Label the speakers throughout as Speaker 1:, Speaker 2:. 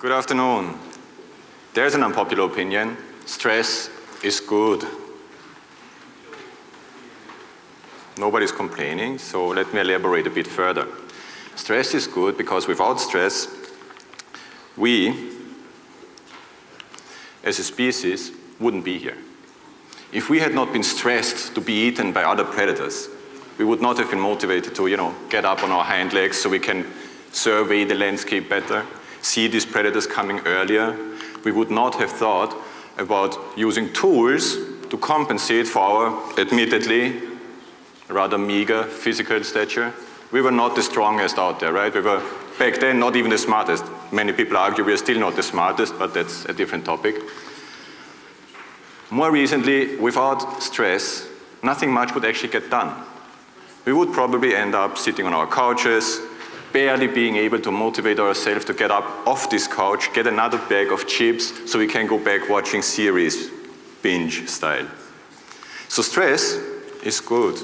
Speaker 1: Good afternoon. There's an unpopular opinion. Stress is good. Nobody's complaining, so let me elaborate a bit further. Stress is good because without stress, we, as a species, wouldn't be here. If we had not been stressed to be eaten by other predators, we would not have been motivated to, get up on our hind legs so we can survey the landscape better, see these predators coming earlier. We would not have thought about using tools to compensate for our, admittedly, rather meager physical stature. We were not the strongest out there, right? We were, back then, not even the smartest. Many people argue we are still not the smartest, but that's a different topic. More recently, without stress, nothing much would actually get done. We would probably end up sitting on our couches, barely being able to motivate ourselves to get up off this couch, get another bag of chips so we can go back watching series, binge style. So stress is good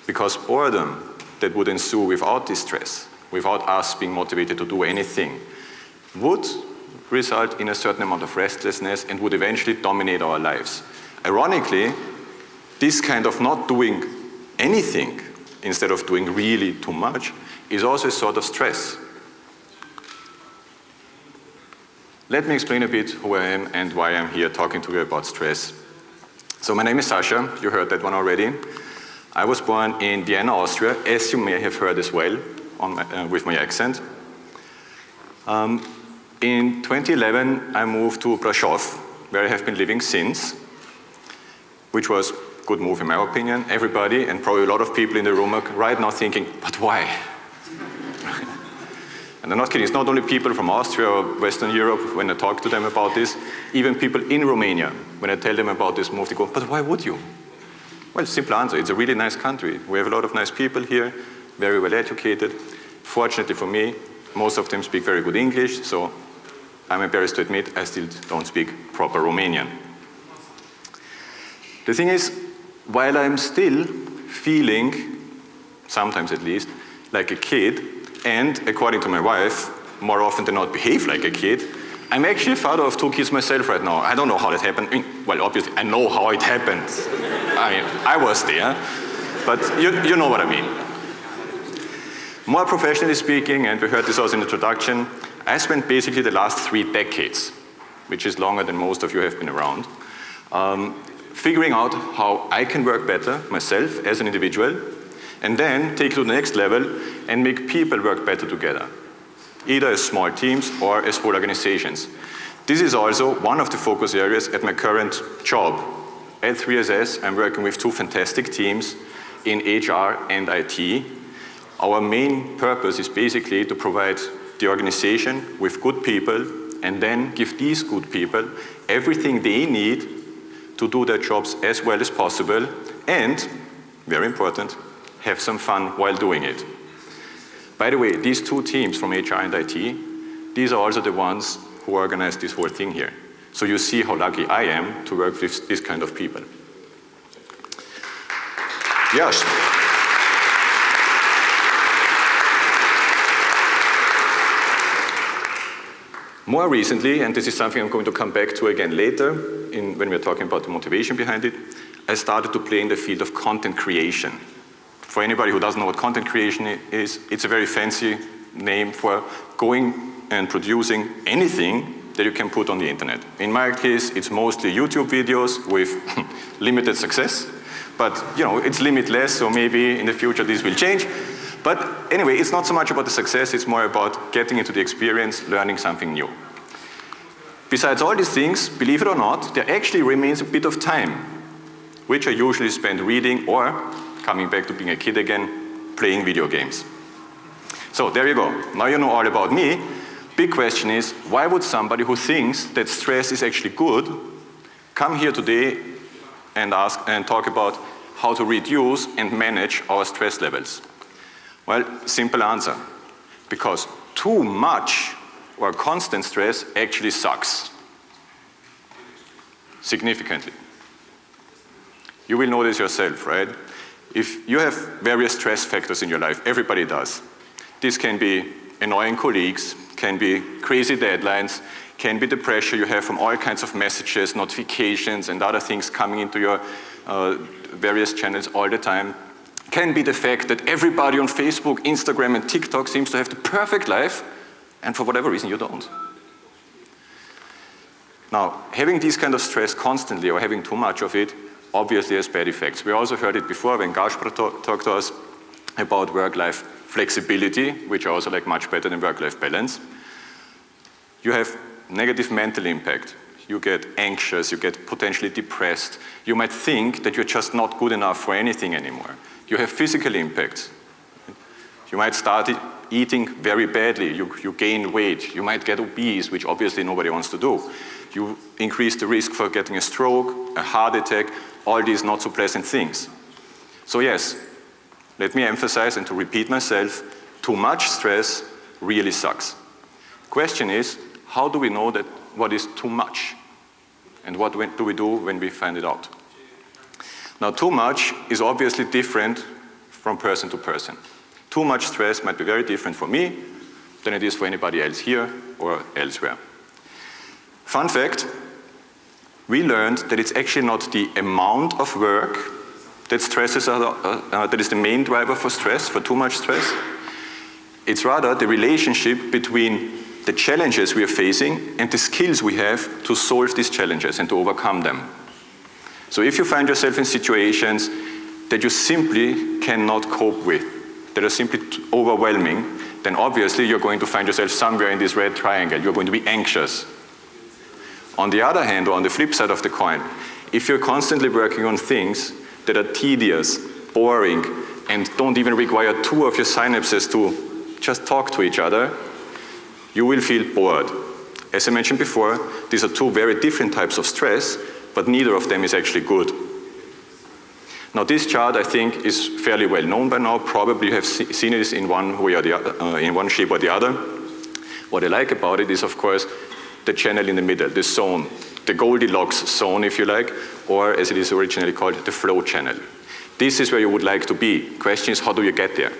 Speaker 1: because boredom that would ensue without this stress, without us being motivated to do anything, would result in a certain amount of restlessness and would eventually dominate our lives. Ironically, this kind of not doing anything instead of doing really too much is also a sort of stress. Let me explain a bit who I am and why I'm here talking to you about stress. So my name is Sasha, you heard that one already. I was born in Vienna, Austria, as you may have heard as well with my accent. In 2011, I moved to Brasov, where I have been living since, which was a good move in my opinion. Everybody, and probably a lot of people in the room are right now thinking, but why? And I'm not kidding, it's not only people from Austria or Western Europe when I talk to them about this, even people in Romania, when I tell them about this move, they go, but why would you? Well, simple answer, it's a really nice country. We have a lot of nice people here, very well educated. Fortunately for me, most of them speak very good English, so I'm embarrassed to admit I still don't speak proper Romanian. The thing is, while I'm still feeling, sometimes at least, like a kid, and according to my wife, more often than not behave like a kid, I'm actually a father of 2 kids myself right now. I don't know how that happened. Well, obviously, I know how it happened. I was there, but you know what I mean. More professionally speaking, and we heard this also in the introduction, I spent basically the last 3 decades, which is longer than most of you have been around, figuring out how I can work better myself as an individual, and then take it to the next level and make people work better together, either as small teams or as whole organizations. This is also one of the focus areas at my current job. At LIMITL3SS, I'm working with 2 fantastic teams in HR and IT. Our main purpose is basically to provide the organization with good people and then give these good people everything they need to do their jobs as well as possible and, very important, have some fun while doing it. By the way, these 2 teams from HR and IT, these are also the ones who organize this whole thing here. So you see how lucky I am to work with this kind of people. Yes. More recently, and this is something I'm going to come back to again later when we're talking about the motivation behind it, I started to play in the field of content creation. For anybody who doesn't know what content creation is, it's a very fancy name for going and producing anything that you can put on the internet. In my case, it's mostly YouTube videos with limited success, but it's limitless, so maybe in the future this will change. But anyway, it's not so much about the success, it's more about getting into the experience, learning something new. Besides all these things, believe it or not, there actually remains a bit of time, which I usually spend reading or, coming back to being a kid again, playing video games. So there you go. Now you know all about me. Big question is, why would somebody who thinks that stress is actually good come here today and talk about how to reduce and manage our stress levels? Well, simple answer. Because too much or constant stress actually sucks. Significantly. You will know this yourself, right? If you have various stress factors in your life, everybody does. This can be annoying colleagues, can be crazy deadlines, can be the pressure you have from all kinds of messages, notifications, and other things coming into your various channels all the time. Can be the fact that everybody on Facebook, Instagram, and TikTok seems to have the perfect life, and for whatever reason you don't. Now, having this kind of stress constantly or having too much of it obviously has bad effects. We also heard it before when Gaspar talked to us about work-life flexibility, which are also like much better than work-life balance. You have negative mental impact. You get anxious, you get potentially depressed. You might think that you're just not good enough for anything anymore. You have physical impacts. You might start eating very badly. You gain weight. You might get obese, which obviously nobody wants to do. You increase the risk for getting a stroke, a heart attack, all these not so pleasant things. So yes, let me emphasize and to repeat myself, too much stress really sucks. Question is, how do we know that what is too much? And what do we do when we find it out? Now, too much is obviously different from person to person. Too much stress might be very different for me than it is for anybody else here or elsewhere. Fun fact, we learned that it's actually not the amount of work that stresses that is the main driver for stress, for too much stress. It's rather the relationship between the challenges we are facing and the skills we have to solve these challenges and to overcome them. So if you find yourself in situations that you simply cannot cope with, that are simply overwhelming, then obviously you're going to find yourself somewhere in this red triangle. You're going to be anxious. On the other hand, or on the flip side of the coin, if you're constantly working on things that are tedious, boring, and don't even require two of your synapses to just talk to each other, you will feel bored. As I mentioned before, these are two very different types of stress, but neither of them is actually good. Now this chart, I think, is fairly well known by now. Probably you have seen it in one way or the other, in one shape or the other. What I like about it is, of course, the channel in the middle, the zone, the Goldilocks zone, if you like, or as it is originally called, the flow channel. This is where you would like to be. Question is, how do you get there?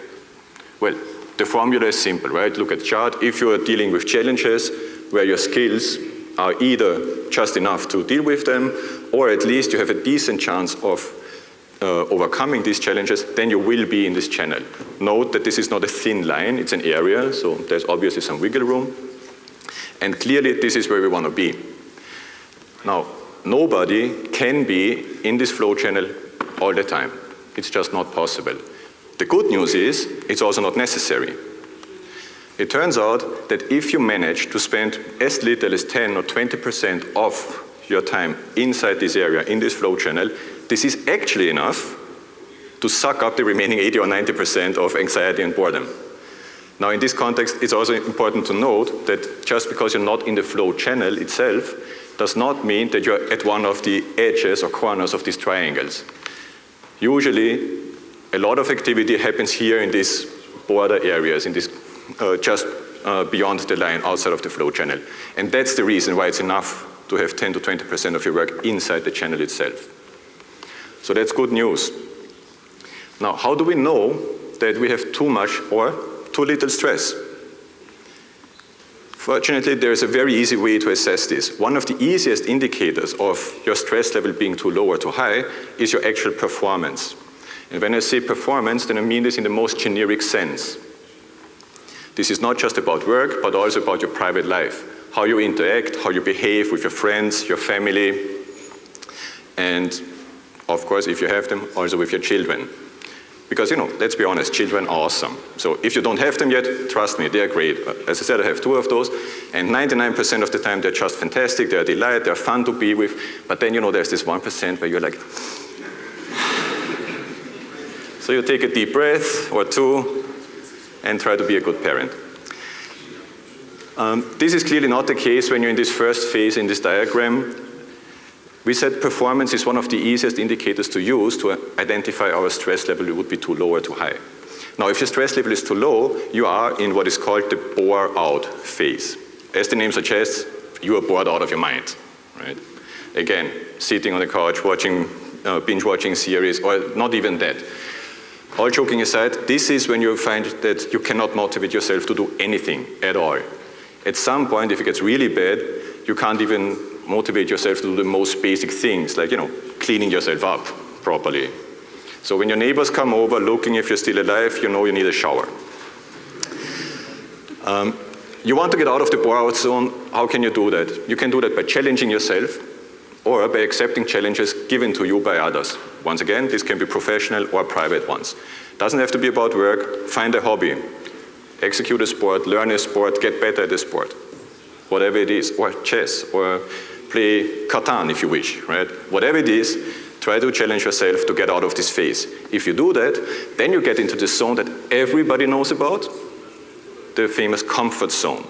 Speaker 1: Well, the formula is simple, right? Look at the chart. If you are dealing with challenges where your skills are either just enough to deal with them, or at least you have a decent chance of overcoming these challenges, then you will be in this channel. Note that this is not a thin line, it's an area, so there's obviously some wiggle room. And clearly, this is where we want to be. Now, nobody can be in this flow channel all the time. It's just not possible. The good news is, it's also not necessary. It turns out that if you manage to spend as little as 10 or 20% of your time inside this area, in this flow channel, this is actually enough to suck up the remaining 80 or 90% of anxiety and boredom. Now, in this context, it's also important to note that just because you're not in the flow channel itself does not mean that you're at one of the edges or corners of these triangles. Usually, a lot of activity happens here in these border areas, in this just beyond the line, outside of the flow channel. And that's the reason why it's enough to have 10 to 20% of your work inside the channel itself. So that's good news. Now, how do we know that we have too much or too little stress? Fortunately, there is a very easy way to assess this. One of the easiest indicators of your stress level being too low or too high is your actual performance. And when I say performance, then I mean this in the most generic sense. This is not just about work, but also about your private life. How you interact, how you behave with your friends, your family, and of course, if you have them, also with your children. Because, let's be honest, children are awesome. So if you don't have them yet, trust me, they're great. As I said, I have 2 of those, and 99% of the time they're just fantastic, they're a delight, they're fun to be with, but then, there's this 1% where you're like, so you take a deep breath or 2 and try to be a good parent. This is clearly not the case when you're in this first phase in this diagram. We said performance is one of the easiest indicators to use to identify our stress level. It would be too low or too high. Now, if your stress level is too low, you are in what is called the bore out phase. As the name suggests, you are bored out of your mind, right? Again, sitting on the couch, binge watching series, or not even that. all joking aside, this is when you find that you cannot motivate yourself to do anything at all. At some point, if it gets really bad, you can't even motivate yourself to do the most basic things, like, cleaning yourself up properly. So when your neighbors come over looking if you're still alive, you know you need a shower. You want to get out of the bore-out zone. How can you do that? You can do that by challenging yourself or by accepting challenges given to you by others. Once again, this can be professional or private ones. Doesn't have to be about work. Find a hobby. Execute a sport, learn a sport, get better at a sport. Whatever it is, or chess, or play Catan if you wish, right? Whatever it is, try to challenge yourself to get out of this phase. If you do that, then you get into the zone that everybody knows about, the famous comfort zone.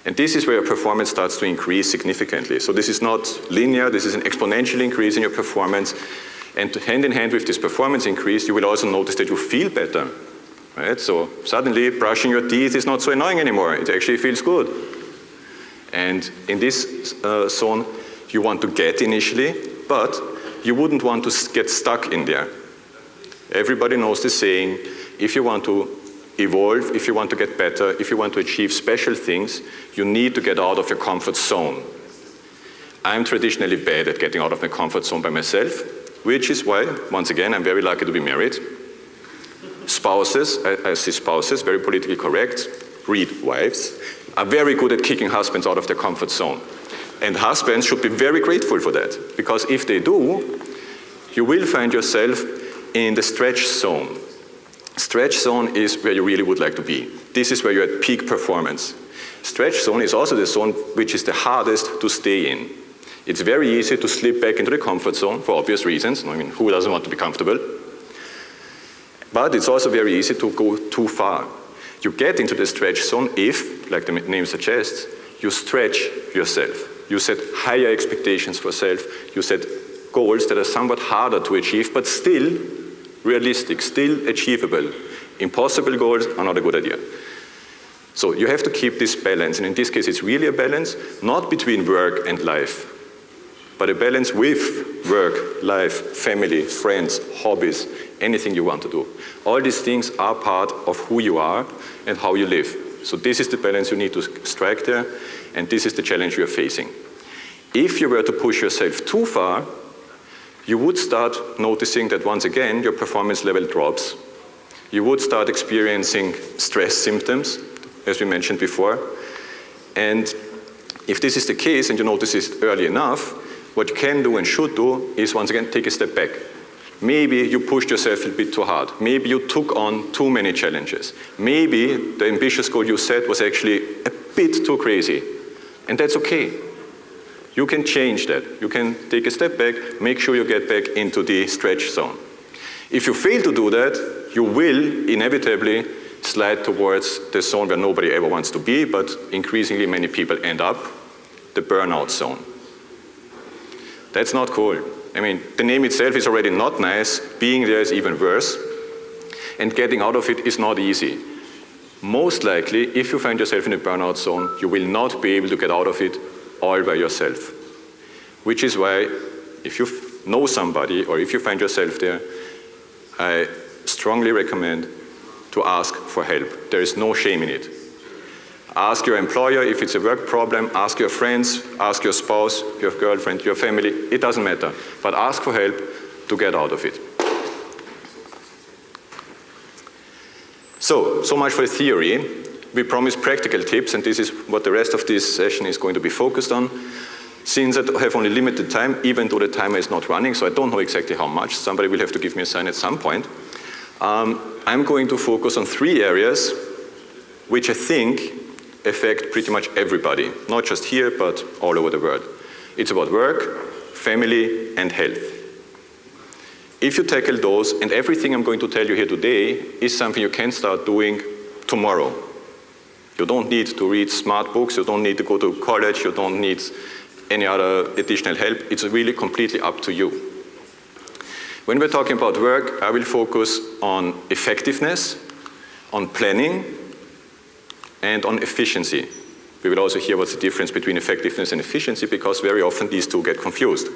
Speaker 1: And this is where your performance starts to increase significantly. So this is not linear, this is an exponential increase in your performance. And hand in hand with this performance increase, you will also notice that you feel better. Right? So suddenly brushing your teeth is not so annoying anymore. It actually feels good. And in this zone, you want to get initially, but you wouldn't want to get stuck in there. Everybody knows the saying, if you want to evolve, if you want to get better, if you want to achieve special things, you need to get out of your comfort zone. I'm traditionally bad at getting out of my comfort zone by myself, which is why, once again, I'm very lucky to be married. Spouses, I see spouses, very politically correct, read wives, are very good at kicking husbands out of their comfort zone. And husbands should be very grateful for that, because if they do, you will find yourself in the stretch zone. Stretch zone is where you really would like to be. This is where you're at peak performance. Stretch zone is also the zone which is the hardest to stay in. It's very easy to slip back into the comfort zone for obvious reasons. I mean, who doesn't want to be comfortable? But it's also very easy to go too far. You get into the stretch zone if, like the name suggests, you stretch yourself. You set higher expectations for self. You set goals that are somewhat harder to achieve, but still realistic, still achievable. Impossible goals are not a good idea. So you have to keep this balance, and in this case it's really a balance, not between work and life, but a balance with work, life, family, friends, hobbies, anything you want to do. All these things are part of who you are and how you live. So this is the balance you need to strike there, and this is the challenge you are facing. If you were to push yourself too far, you would start noticing that once again your performance level drops. You would start experiencing stress symptoms, as we mentioned before. And if this is the case and you notice this early enough, what you can do and should do is once again take a step back. Maybe you pushed yourself a bit too hard. Maybe you took on too many challenges. Maybe the ambitious goal you set was actually a bit too crazy. And that's okay. You can change that. You can take a step back, make sure you get back into the stretch zone. If you fail to do that, you will inevitably slide towards the zone where nobody ever wants to be, but increasingly many people end up, the burnout zone. That's not cool. I mean, the name itself is already not nice. Being there is even worse. And getting out of it is not easy. Most likely, if you find yourself in a burnout zone, you will not be able to get out of it all by yourself. Which is why, if you know somebody or if you find yourself there, I strongly recommend to ask for help. There is no shame in it. Ask your employer if it's a work problem, ask your friends, ask your spouse, your girlfriend, your family, it doesn't matter. But ask for help to get out of it. So much for the theory. We promise practical tips, and this is what the rest of this session is going to be focused on. Since I have only limited time, even though the timer is not running, so I don't know exactly how much, somebody will have to give me a sign at some point. I'm going to focus on 3 areas which I think affect pretty much everybody, not just here, but all over the world. It's about work, family, and health. If you tackle those, and everything I'm going to tell you here today is something you can start doing tomorrow. You don't need to read smart books, you don't need to go to college, you don't need any other additional help. It's really completely up to you. When we're talking about work, I will focus on effectiveness, on planning, and on efficiency. We will also hear what's the difference between effectiveness and efficiency, because very often these two get confused.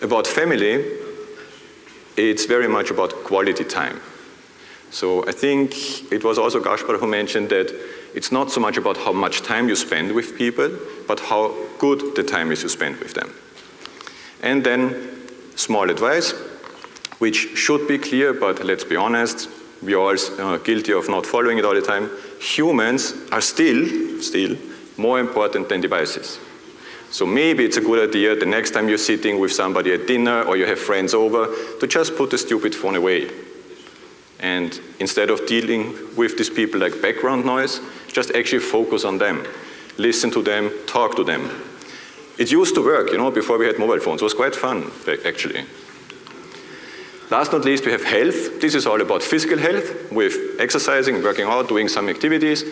Speaker 1: About family, it's very much about quality time. So I think it was also Gaspar who mentioned that it's not so much about how much time you spend with people, but how good the time is you spend with them. And then small advice, which should be clear, but let's be honest, we are all guilty of not following it all the time. Humans are still more important than devices. So maybe it's a good idea the next time you're sitting with somebody at dinner or you have friends over to just put the stupid phone away. And instead of dealing with these people like background noise, just actually focus on them. Listen to them, talk to them. It used to work, you know, before we had mobile phones. It was quite fun, actually. Last but not least, we have health. This is all about physical health with exercising, working out, doing some activities,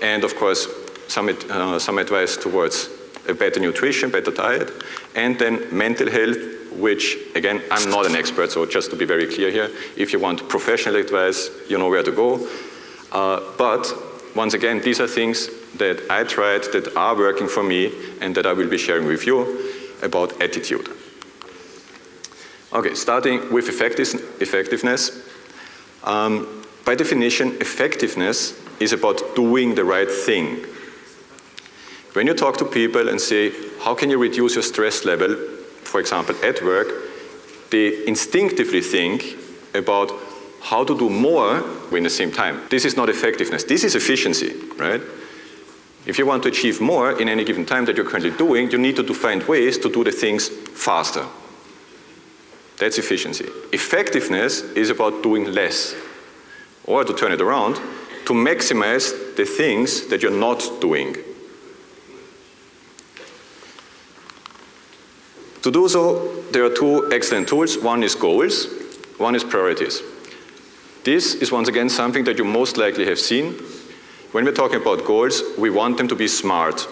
Speaker 1: and of course, some advice towards a better nutrition, better diet, and then mental health, which, again, I'm not an expert, so just to be very clear here, if you want professional advice, you know where to go. But once again, these are things that I tried that are working for me and that I will be sharing with you about attitude. Okay, starting with effectiveness. By definition, effectiveness is about doing the right thing. When you talk to people and say, how can you reduce your stress level, for example, at work, they instinctively think about how to do more in the same time. This is not effectiveness, this is efficiency, right? If you want to achieve more in any given time that you're currently doing, you need to find ways to do the things faster. That's efficiency. Effectiveness is about doing less, or to turn it around, to maximize the things that you're not doing. To do so, there are two excellent tools. One is goals, one is priorities. This is once again something that you most likely have seen. When we're talking about goals, we want them to be smart.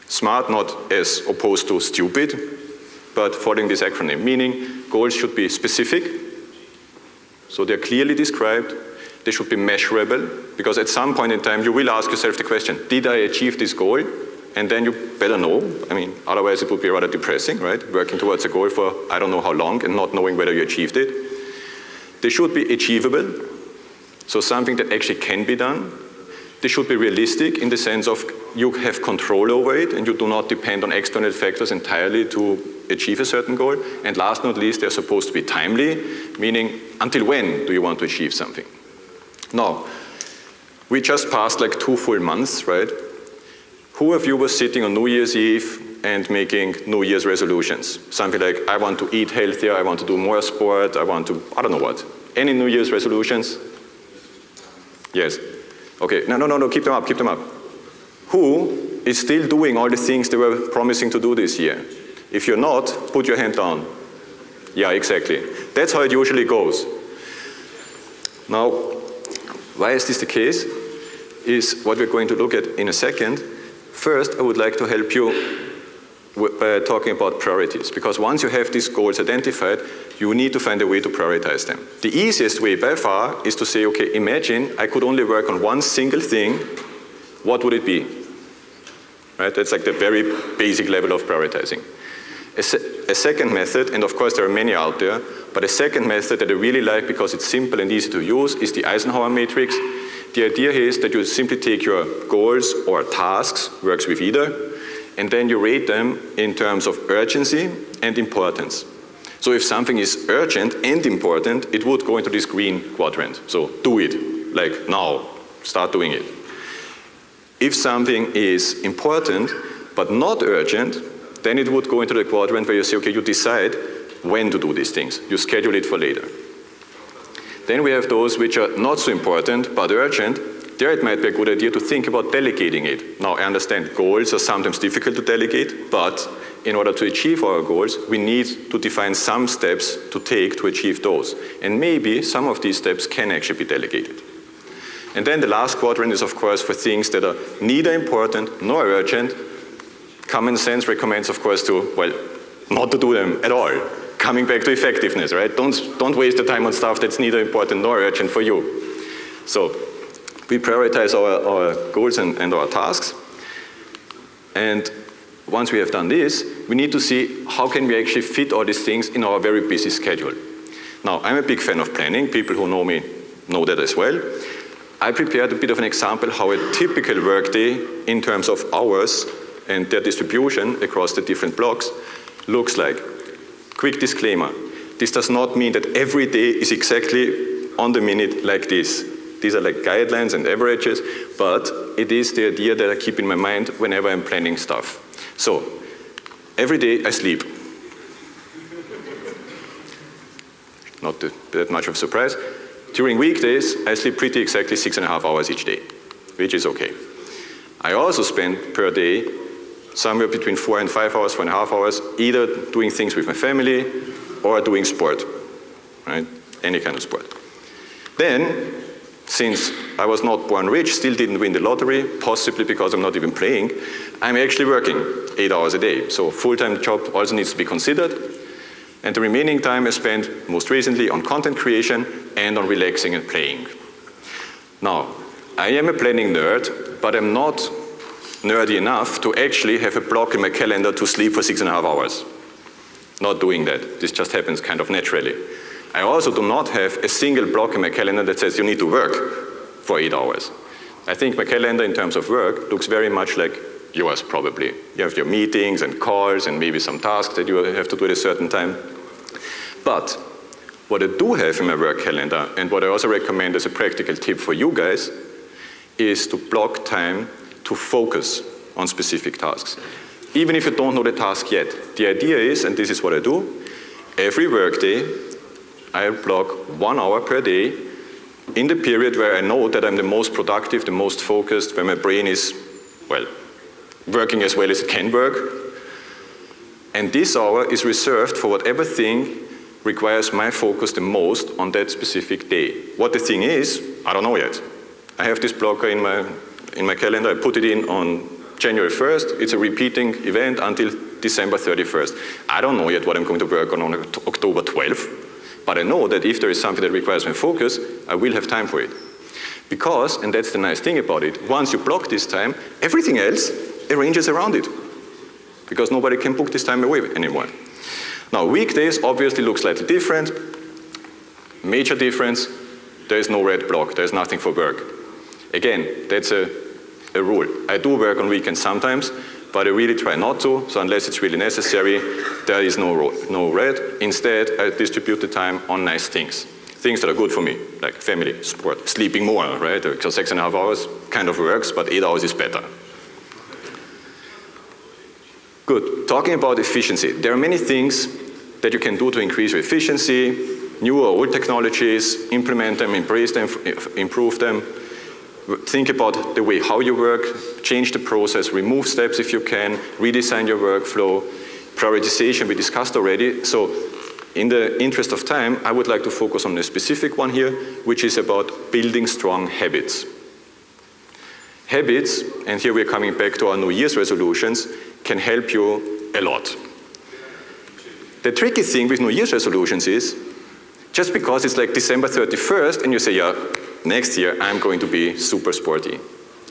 Speaker 1: Smart not as opposed to stupid, but following this acronym, meaning goals should be specific, so they're clearly described, they should be measurable, because at some point in time you will ask yourself the question, did I achieve this goal? And then you better know, I mean, otherwise it would be rather depressing, right? Working towards a goal for I don't know how long and not knowing whether you achieved it. They should be achievable, so something that actually can be done. They should be realistic in the sense of you have control over it and you do not depend on external factors entirely to achieve a certain goal. And last but not least, they're supposed to be timely, meaning until when do you want to achieve something? Now, we just passed like 2 full months, right? Who of you was sitting on New Year's Eve and making New Year's resolutions? Something like, I want to eat healthier, I want to do more sport, I want to, I don't know what. Any New Year's resolutions? Yes. Okay, no, keep them up. Who is still doing all the things they were promising to do this year? If you're not, put your hand down. Yeah, exactly. That's how it usually goes. Now, why is this the case? Is what we're going to look at in a second. First, I would like to help you by talking about priorities, because once you have these goals identified, you need to find a way to prioritize them. The easiest way by far is to say, okay, imagine I could only work on one single thing, what would it be? Right? That's like the very basic level of prioritizing. A second method, and of course there are many out there, but a second method that I really like because it's simple and easy to use is the Eisenhower matrix. The idea here is that you simply take your goals or tasks, works with either, and then you rate them in terms of urgency and importance. So if something is urgent and important, it would go into this green quadrant. So do it, like now, start doing it. If something is important but not urgent, then it would go into the quadrant where you say, okay, you decide when to do these things. You schedule it for later. Then we have those which are not so important but urgent. There it might be a good idea to think about delegating it. Now I understand goals are sometimes difficult to delegate, but in order to achieve our goals, we need to define some steps to take to achieve those. And maybe some of these steps can actually be delegated. And then the last quadrant is of course for things that are neither important nor urgent. Common sense recommends of course to, well, not to do them at all. Coming back to effectiveness, right? Don't waste the time on stuff that's neither important nor urgent for you. So we prioritize our goals and our tasks. And once we have done this, we need to see how can we actually fit all these things in our very busy schedule. Now, I'm a big fan of planning. People who know me know that as well. I prepared a bit of an example how a typical workday in terms of hours and their distribution across the different blocks looks like. Quick disclaimer, this does not mean that every day is exactly on the minute like this. These are like guidelines and averages, but it is the idea that I keep in my mind whenever I'm planning stuff. So, every day I sleep. Not that much of a surprise. During weekdays, I sleep pretty exactly 6.5 hours each day, which is okay. I also spend per day somewhere between 4 and 5 hours, 4.5 hours, either doing things with my family or doing sport, right? Any kind of sport. Then, since I was not born rich, still didn't win the lottery, possibly because I'm not even playing, I'm actually working 8 hours a day. So full-time job also needs to be considered. And the remaining time I spend most recently on content creation and on relaxing and playing. Now, I am a planning nerd, but I'm not nerdy enough to actually have a block in my calendar to sleep for 6.5 hours. Not doing that. This just happens kind of naturally. I also do not have a single block in my calendar that says you need to work for 8 hours. I think my calendar in terms of work looks very much like yours probably. You have your meetings and calls and maybe some tasks that you have to do at a certain time. But what I do have in my work calendar, and what I also recommend as a practical tip for you guys, is to block time to focus on specific tasks. Even if you don't know the task yet, the idea is, and this is what I do, every workday I block 1 hour per day in the period where I know that I'm the most productive, the most focused, where my brain is, well, working as well as it can work. And this hour is reserved for whatever thing requires my focus the most on that specific day. What the thing is, I don't know yet. I have this blocker in my calendar. I put it in on January 1st. It's a repeating event until December 31st. I don't know yet what I'm going to work on October 12th. But I know that if there is something that requires my focus, I will have time for it. Because, and that's the nice thing about it, once you block this time, everything else arranges around it. Because nobody can book this time away anymore. Now, weekdays obviously look slightly different. Major difference, there is no red block, there is nothing for work. Again, that's a rule. I do work on weekends sometimes, but I really try not to, so unless it's really necessary, there is no red. Instead, I distribute the time on nice things. Things that are good for me, like family, sport, sleeping more, right? Because 6.5 hours kind of works, but 8 hours is better. Good, talking about efficiency. There are many things that you can do to increase your efficiency, new or old technologies, implement them, embrace them, improve them. Think about the way how you work, change the process, remove steps if you can, redesign your workflow, prioritization we discussed already. So in the interest of time, I would like to focus on a specific one here, which is about building strong habits. Habits, and here we're coming back to our New Year's resolutions, can help you a lot. The tricky thing with New Year's resolutions is, just because it's like December 31st and you say, yeah, next year I'm going to be super sporty,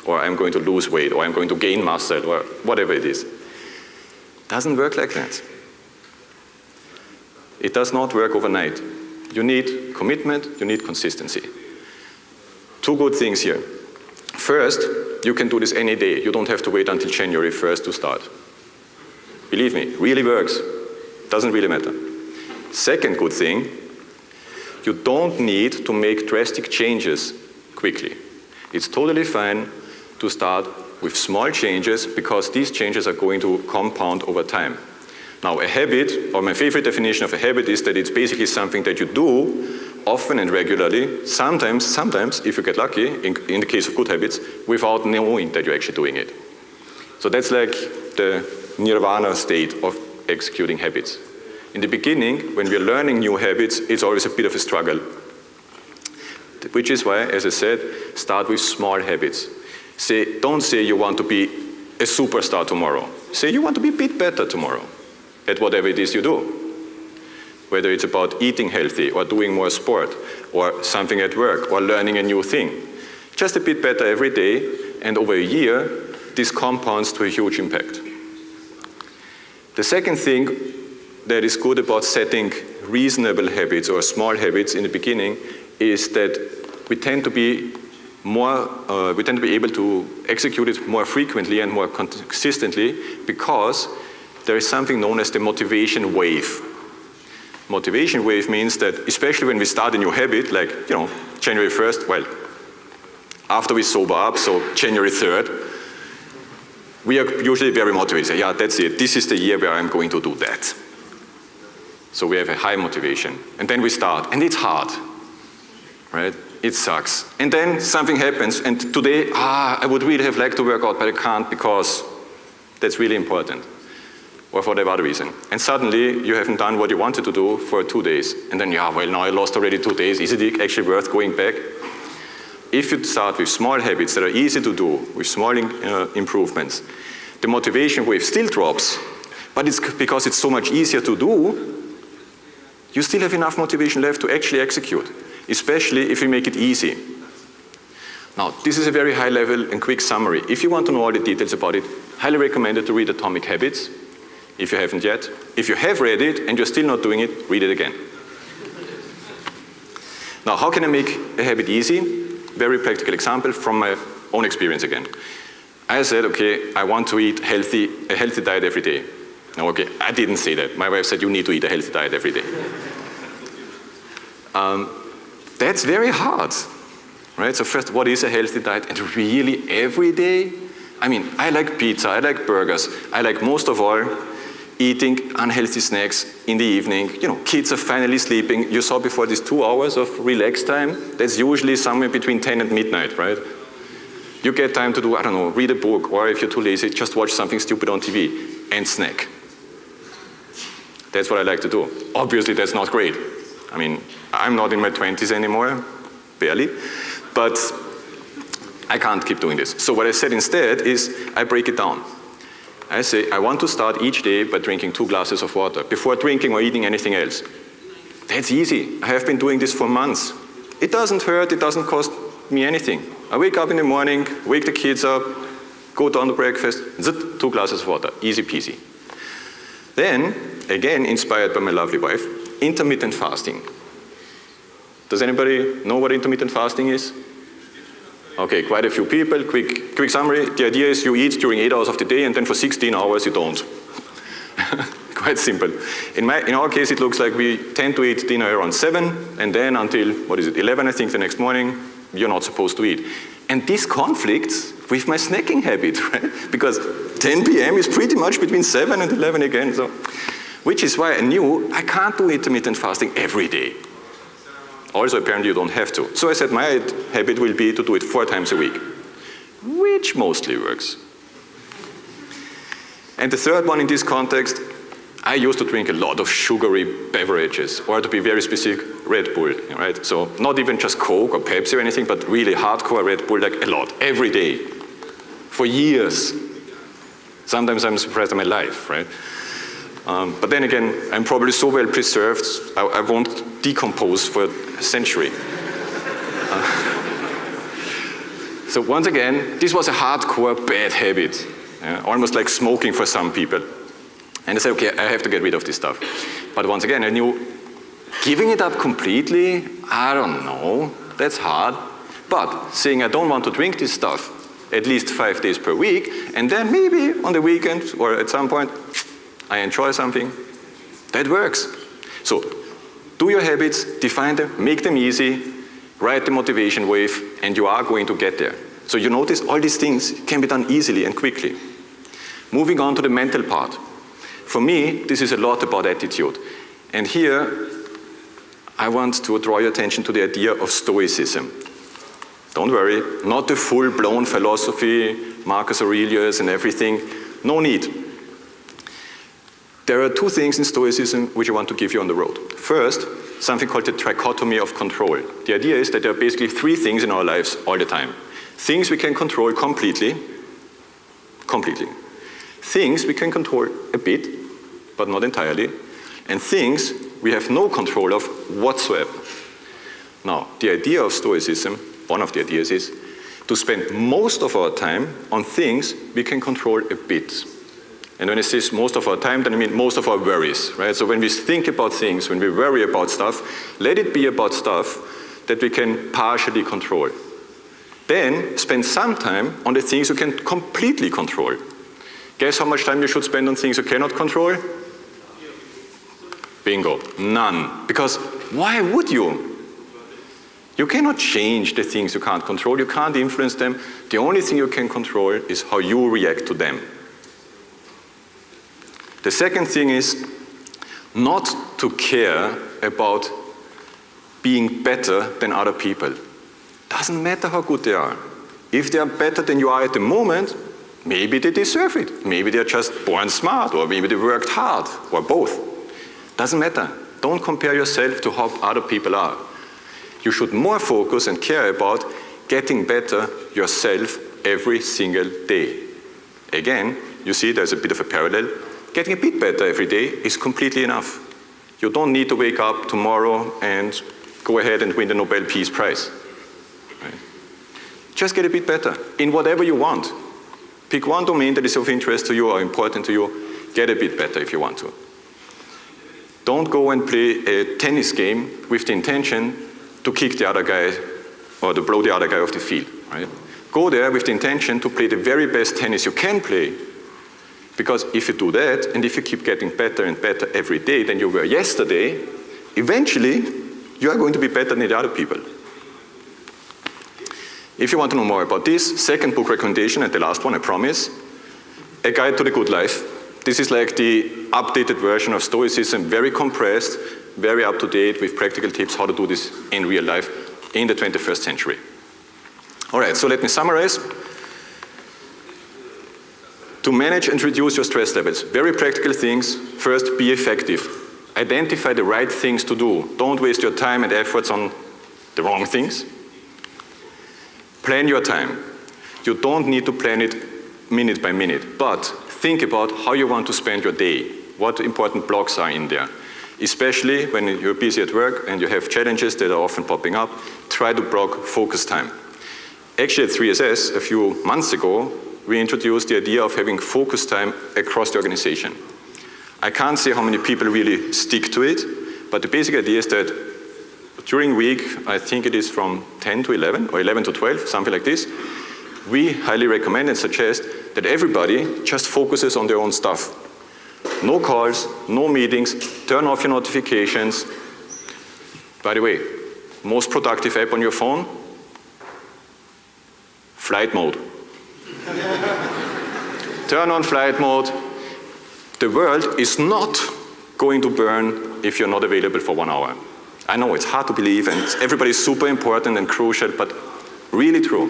Speaker 1: or I'm going to lose weight, or I'm going to gain muscle, or whatever it is. Doesn't work like that. It does not work overnight. You need commitment, you need consistency. Two good things here. First, you can do this any day. You don't have to wait until January 1st to start. Believe me, it really works. Doesn't really matter. Second good thing, you don't need to make drastic changes quickly. It's totally fine to start with small changes because these changes are going to compound over time. Now, a habit, or my favorite definition of a habit is that it's basically something that you do often and regularly, sometimes, if you get lucky, in the case of good habits, without knowing that you're actually doing it. So that's like the nirvana state of executing habits. In the beginning, when we're learning new habits, it's always a bit of a struggle. Which is why, as I said, start with small habits. Don't say you want to be a superstar tomorrow. Say you want to be a bit better tomorrow at whatever it is you do. Whether it's about eating healthy, or doing more sport, or something at work, or learning a new thing. Just a bit better every day, and over a year, this compounds to a huge impact. The second thing that is good about setting reasonable habits or small habits in the beginning is that we tend to be able to execute it more frequently and more consistently because there is something known as the motivation wave. Motivation wave means that, especially when we start a new habit, like, January 1st, well, after we sober up, so January 3rd, we are usually very motivated. Yeah, that's it. This is the year where I'm going to do that. So we have a high motivation. And then we start, and it's hard, right? It sucks. And then something happens, and today, I would really have liked to work out, but I can't because that's really important. Or for whatever other reason. And suddenly, you haven't done what you wanted to do for 2 days. And then, now I lost already 2 days. Is it actually worth going back? If you start with small habits that are easy to do, with small improvements, the motivation wave still drops, but it's because it's so much easier to do, you still have enough motivation left to actually execute, especially if you make it easy. Now, this is a very high level and quick summary. If you want to know all the details about it, highly recommended to read Atomic Habits, if you haven't yet. If you have read it and you're still not doing it, read it again. Now, how can I make a habit easy? Very practical example from my own experience again. I said, okay, I want to eat a healthy diet every day. Now, okay, I didn't say that. My wife said, you need to eat a healthy diet every day. That's very hard, right? So first, what is a healthy diet? And really every day? I mean, I like pizza, I like burgers. I like most of all eating unhealthy snacks in the evening. Kids are finally sleeping. You saw before these 2 hours of relax time. That's usually somewhere between 10 and midnight, right? You get time to do, I don't know, read a book, or if you're too lazy, just watch something stupid on TV and snack. That's what I like to do. Obviously, that's not great. I mean, I'm not in my 20s anymore, barely, but I can't keep doing this. So what I said instead is I break it down. I say, I want to start each day by drinking 2 glasses of water before drinking or eating anything else. That's easy. I have been doing this for months. It doesn't hurt, it doesn't cost me anything. I wake up in the morning, wake the kids up, go down to breakfast, 2 glasses of water, easy peasy. Then, again, inspired by my lovely wife, intermittent fasting. Does anybody know what intermittent fasting is? Okay, quite a few people. Quick summary. The idea is you eat during 8 hours of the day and then for 16 hours you don't. Quite simple. In our case, it looks like we tend to eat dinner around 7 and then until, 11 I think the next morning, you're not supposed to eat. And this conflicts with my snacking habit, right? Because 10 p.m. is pretty much between 7 and 11 again. So, which is why I knew I can't do intermittent fasting every day. Also, apparently you don't have to. So I said my habit will be to do it 4 times a week, which mostly works. And the third one in this context, I used to drink a lot of sugary beverages, or to be very specific, Red Bull, right? So not even just Coke or Pepsi or anything, but really hardcore Red Bull, like a lot, every day, for years. Sometimes I'm surprised at my life, right? But then again, I'm probably so well preserved, I won't decompose for a century. So once again, this was a hardcore bad habit, almost like smoking for some people. And I said, okay, I have to get rid of this stuff. But once again, I knew giving it up completely, I don't know, that's hard. But saying I don't want to drink this stuff at least 5 days per week, and then maybe on the weekend or at some point, I enjoy something, that works. So do your habits, define them, make them easy, write the motivation wave, and you are going to get there. So you notice all these things can be done easily and quickly. Moving on to the mental part. For me, this is a lot about attitude. And here, I want to draw your attention to the idea of Stoicism. Don't worry, not the full-blown philosophy, Marcus Aurelius and everything, no need. There are 2 things in Stoicism which I want to give you on the road. First, something called the trichotomy of control. The idea is that there are basically 3 things in our lives all the time. Things we can control completely. Things we can control a bit, but not entirely. And things we have no control of whatsoever. Now, the idea of Stoicism, one of the ideas is to spend most of our time on things we can control a bit. And when I say most of our time, then I mean most of our worries, right? So when we think about things, when we worry about stuff, let it be about stuff that we can partially control. Then spend some time on the things you can completely control. Guess how much time you should spend on things you cannot control? Bingo, none. Because why would you? You cannot change the things you can't control. You can't influence them. The only thing you can control is how you react to them. The second thing is not to care about being better than other people. Doesn't matter how good they are. If they are better than you are at the moment, maybe they deserve it. Maybe they're just born smart, or maybe they worked hard, or both. Doesn't matter. Don't compare yourself to how other people are. You should more focus and care about getting better yourself every single day. Again, you see there's a bit of a parallel. Getting a bit better every day is completely enough. You don't need to wake up tomorrow and go ahead and win the Nobel Peace Prize. Right? Just get a bit better in whatever you want. Pick one domain that is of interest to you or important to you. Get a bit better if you want to. Don't go and play a tennis game with the intention to kick the other guy or to blow the other guy off the field. Right? Go there with the intention to play the very best tennis you can play. Because if you do that, and if you keep getting better and better every day than you were yesterday, eventually you are going to be better than the other people. If you want to know more about this, second book recommendation, and the last one, I promise, A Guide to the Good Life. This is like the updated version of Stoicism, very compressed, very up to date with practical tips how to do this in real life in the 21st century. All right, so let me summarize. To manage and reduce your stress levels, very practical things. First, be effective. Identify the right things to do. Don't waste your time and efforts on the wrong things. Plan your time. You don't need to plan it minute by minute, but think about how you want to spend your day, what important blocks are in there. Especially when you're busy at work and you have challenges that are often popping up, try to block focus time. Actually at 3SS, a few months ago, we introduced the idea of having focus time across the organization. I can't say how many people really stick to it, but the basic idea is that during week, I think it is from 10 to 11, or 11 to 12, something like this, we highly recommend and suggest that everybody just focuses on their own stuff. No calls, no meetings, turn off your notifications. By the way, most productive app on your phone? Flight mode. Turn on flight mode. The world is not going to burn if you're not available for 1 hour. I know it's hard to believe and everybody's super important and crucial, but really true.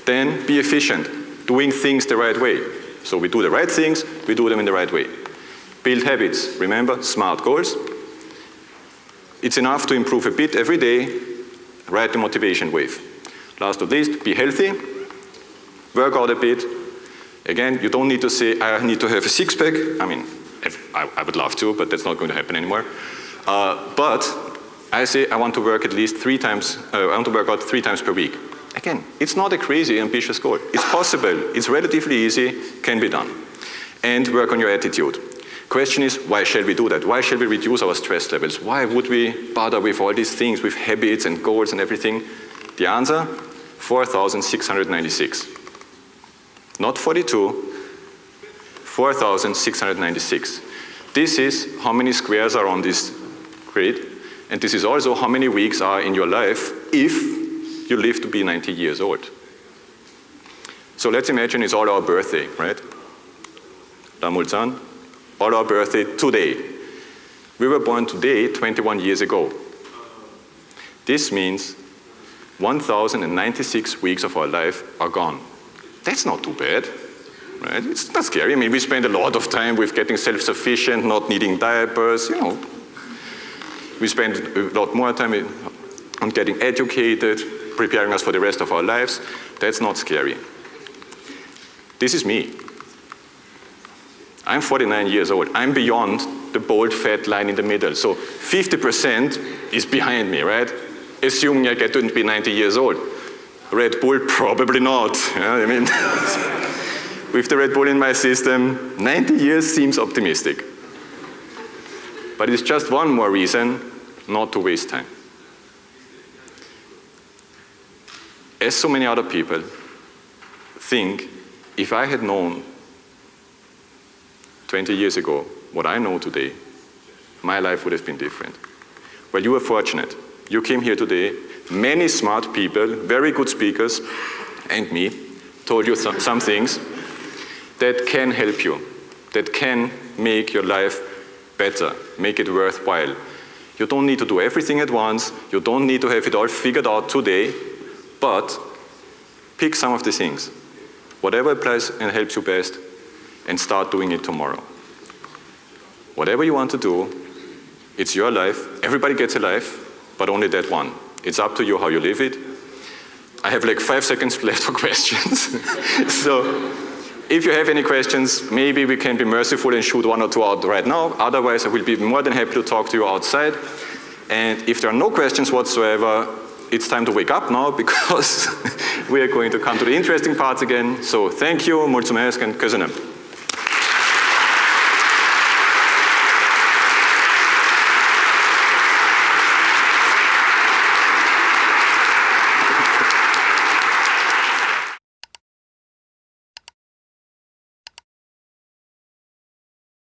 Speaker 1: Then be efficient, doing things the right way. So we do the right things, we do them in the right way. Build habits, remember, SMART goals. It's enough to improve a bit every day, ride the motivation wave. Last but not least, be healthy, work out a bit. Again, you don't need to say, I need to have a six-pack. I mean, I would love to, but that's not going to happen anymore. But I say I want to work at least 3 times, I want to work out 3 times per week. Again, it's not a crazy ambitious goal. It's possible, it's relatively easy, can be done. And work on your attitude. Question is, why shall we do that? Why shall we reduce our stress levels? Why would we bother with all these things, with habits and goals and everything? The answer, 4,696. Not 42, 4,696. This is how many squares are on this grid, and this is also how many weeks are in your life if you live to be 90 years old. So let's imagine it's all our birthday, right? Damulzan, all our birthday today. We were born today 21 years ago. This means 1,096 weeks of our life are gone. That's not too bad, right? It's not scary. I mean, we spend a lot of time with getting self-sufficient, not needing diapers, you know. We spend a lot more time on getting educated, preparing us for the rest of our lives. That's not scary. This is me. I'm 49 years old. I'm beyond the bold fat line in the middle. So 50% is behind me, right? Assuming I get to be 90 years old. Red Bull, probably not. Yeah, I mean, with the Red Bull in my system, 90 years seems optimistic. But it's just one more reason not to waste time. As so many other people think, if I had known 20 years ago what I know today, my life would have been different. Well, you are fortunate. You came here today. Many smart people, very good speakers, and me, told you some things that can help you, that can make your life better, make it worthwhile. You don't need to do everything at once. You don't need to have it all figured out today, but pick some of the things, whatever applies and helps you best, and start doing it tomorrow. Whatever you want to do, it's your life. Everybody gets a life, but only that one. It's up to you how you live it. I have like 5 seconds left for questions. So if you have any questions, maybe we can be merciful and shoot 1 or 2 out right now. Otherwise, I will be more than happy to talk to you outside. And if there are no questions whatsoever, it's time to wake up now, because we are going to come to the interesting parts again. So thank you, mulțumesc, and köszönöm.